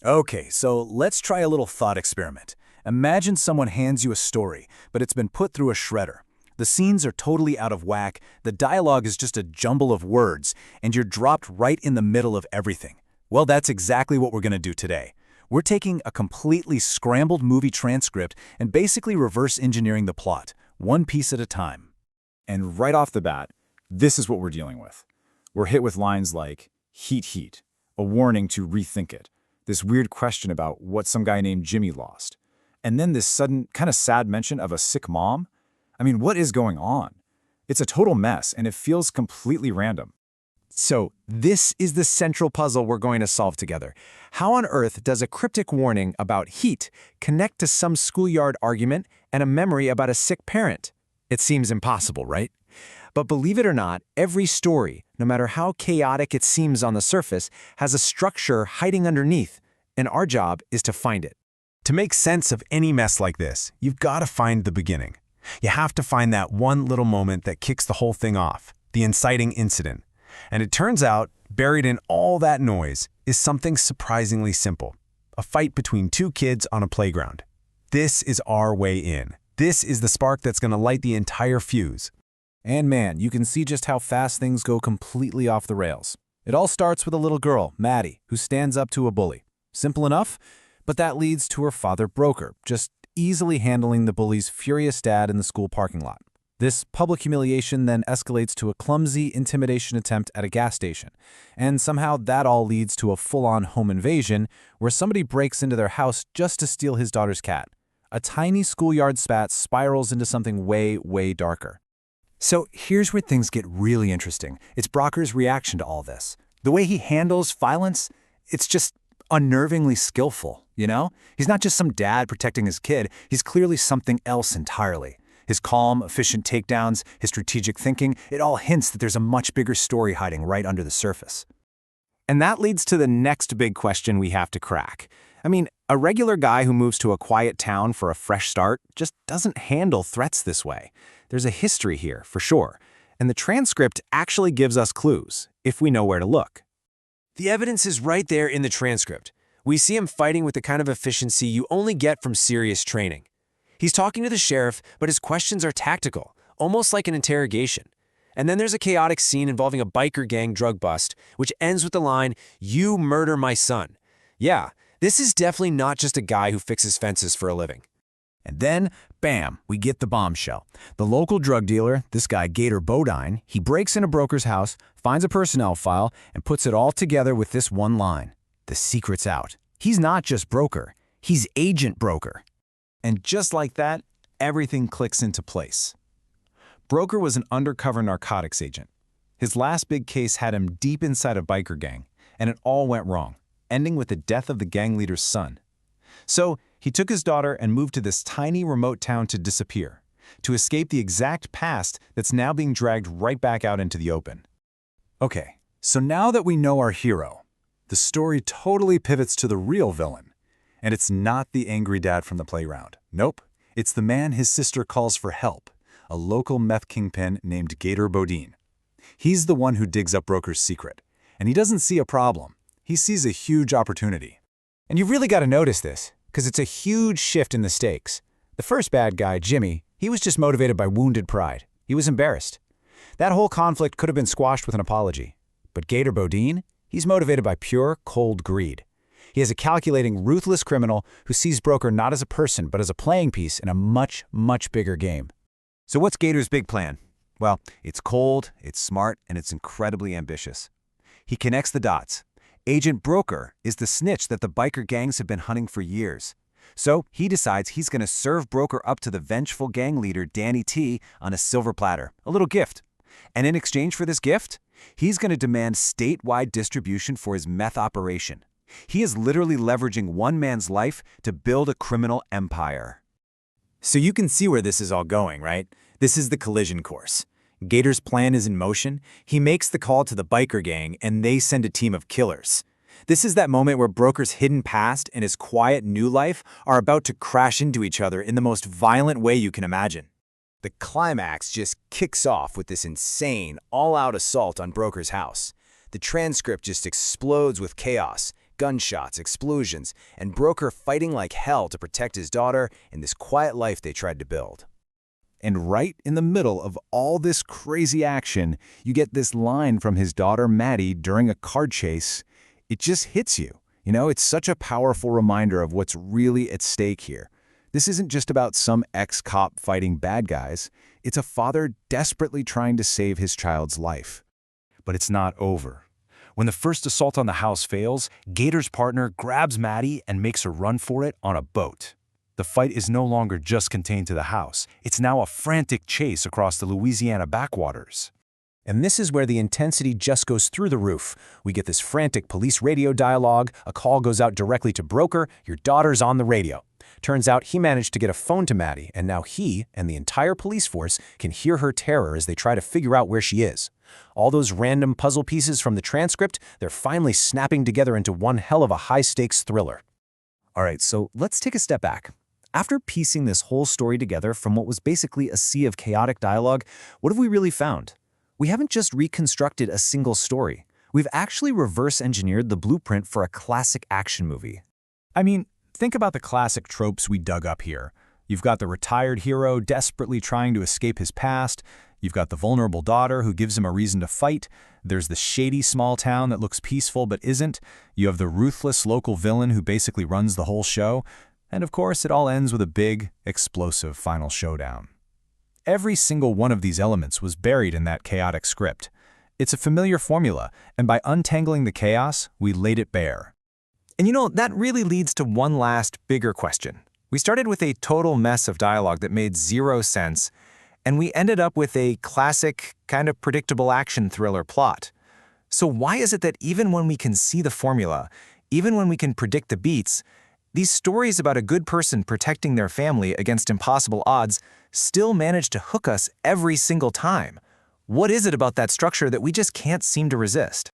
Okay, so let's try a little thought experiment. Imagine someone hands you a story, but it's been put through a shredder. The scenes are totally out of whack, the dialogue is just a jumble of words, and you're dropped right in the middle of everything. Well, that's exactly what we're going to do today. We're taking a completely scrambled movie transcript and basically reverse engineering the plot, one piece at a time. And right off the bat, this is what we're dealing with. We're hit with lines like, heat, heat, a warning to rethink it, this weird question about what some guy named Jimmy lost, and then this sudden, kind of sad mention of a sick mom. I mean, what is going on? It's a total mess, and it feels completely random. So this is the central puzzle we're going to solve together. How on earth does a cryptic warning about heat connect to some schoolyard argument and a memory about a sick parent? It seems impossible, right? But believe it or not, every story, no matter how chaotic it seems on the surface, has a structure hiding underneath, and our job is to find it. To make sense of any mess like this, you've got to find the beginning. You have to find that one little moment that kicks the whole thing off, the inciting incident. And it turns out, buried in all that noise, is something surprisingly simple. A fight between two kids on a playground. This is our way in. This is the spark that's going to light the entire fuse. And man, you can see just how fast things go completely off the rails. It all starts with a little girl, Maddie, who stands up to a bully. Simple enough, but that leads to her father, Broker, just easily handling the bully's furious dad in the school parking lot. This public humiliation then escalates to a clumsy intimidation attempt at a gas station, and somehow that all leads to a full-on home invasion where somebody breaks into their house just to steal his daughter's cat. A tiny schoolyard spat spirals into something way, way darker. So here's where things get really interesting. It's Brocker's reaction to all this. The way he handles violence, it's just unnervingly skillful, you know? He's not just some dad protecting his kid, he's clearly something else entirely. His calm, efficient takedowns, his strategic thinking, it all hints that there's a much bigger story hiding right under the surface. And that leads to the next big question we have to crack. I mean, a regular guy who moves to a quiet town for a fresh start just doesn't handle threats this way. There's a history here, for sure, and the transcript actually gives us clues, if we know where to look. The evidence is right there in the transcript. We see him fighting with the kind of efficiency you only get from serious training. He's talking to the sheriff, but his questions are tactical, almost like an interrogation. And then there's a chaotic scene involving a biker gang drug bust, which ends with the line, "You murder my son." Yeah, this is definitely not just a guy who fixes fences for a living. And then, bam, we get the bombshell. The local drug dealer, this guy Gator Bodine, he breaks into Broker's house, finds a personnel file, and puts it all together with this one line. The secret's out. He's not just Broker, he's Agent Broker. And just like that, everything clicks into place. Broker was an undercover narcotics agent. His last big case had him deep inside a biker gang, and it all went wrong, ending with the death of the gang leader's son. So he took his daughter and moved to this tiny remote town to disappear, to escape the exact past that's now being dragged right back out into the open. Okay, so now that we know our hero, the story totally pivots to the real villain. And it's not the angry dad from the playground. Nope, it's the man his sister calls for help, a local meth kingpin named Gator Bodine. He's the one who digs up Broker's secret, and he doesn't see a problem. He sees a huge opportunity. And you've really got to notice this, because it's a huge shift in the stakes. The first bad guy, Jimmy, he was just motivated by wounded pride. He was embarrassed. That whole conflict could have been squashed with an apology. But Gator Bodine, he's motivated by pure, cold greed. He is a calculating, ruthless criminal who sees Broker not as a person, but as a playing piece in a much, much bigger game. So what's Gator's big plan? Well, it's cold, it's smart, and it's incredibly ambitious. He connects the dots. Agent Broker is the snitch that the biker gangs have been hunting for years. So he decides he's going to serve Broker up to the vengeful gang leader Danny T on a silver platter, a little gift. And in exchange for this gift, he's going to demand statewide distribution for his meth operation. He is literally leveraging one man's life to build a criminal empire. So you can see where this is all going, right? This is the collision course. Gator's plan is in motion. He makes the call to the biker gang, and they send a team of killers. This is that moment where Broker's hidden past and his quiet new life are about to crash into each other in the most violent way you can imagine. The climax just kicks off with this insane, all-out assault on Broker's house. The transcript just explodes with chaos, Gunshots, explosions, and Broker fighting like hell to protect his daughter and this quiet life they tried to build. And right in the middle of all this crazy action, you get this line from his daughter Maddie during a car chase. It just hits you. You know, it's such a powerful reminder of what's really at stake here. This isn't just about some ex-cop fighting bad guys. It's a father desperately trying to save his child's life. But it's not over. When the first assault on the house fails, Gator's partner grabs Maddie and makes her run for it on a boat. The fight is no longer just contained to the house. It's now a frantic chase across the Louisiana backwaters. And this is where the intensity just goes through the roof. We get this frantic police radio dialogue, a call goes out directly to Broker, your daughter's on the radio. Turns out he managed to get a phone to Maddie, and now he and the entire police force can hear her terror as they try to figure out where she is. All those random puzzle pieces from the transcript, they're finally snapping together into one hell of a high-stakes thriller. All right, so let's take a step back. After piecing this whole story together from what was basically a sea of chaotic dialogue, what have we really found? We haven't just reconstructed a single story. We've actually reverse-engineered the blueprint for a classic action movie. I mean, think about the classic tropes we dug up here. You've got the retired hero desperately trying to escape his past. You've got the vulnerable daughter who gives him a reason to fight. There's the shady small town that looks peaceful but isn't. You have the ruthless local villain who basically runs the whole show. And of course, it all ends with a big, explosive final showdown. Every single one of these elements was buried in that chaotic script. It's a familiar formula, and by untangling the chaos, we laid it bare. And you know, that really leads to one last, bigger question. We started with a total mess of dialogue that made zero sense, and we ended up with a classic, kind of predictable action thriller plot. So why is it that even when we can see the formula, even when we can predict the beats, these stories about a good person protecting their family against impossible odds still manage to hook us every single time? What is it about that structure that we just can't seem to resist?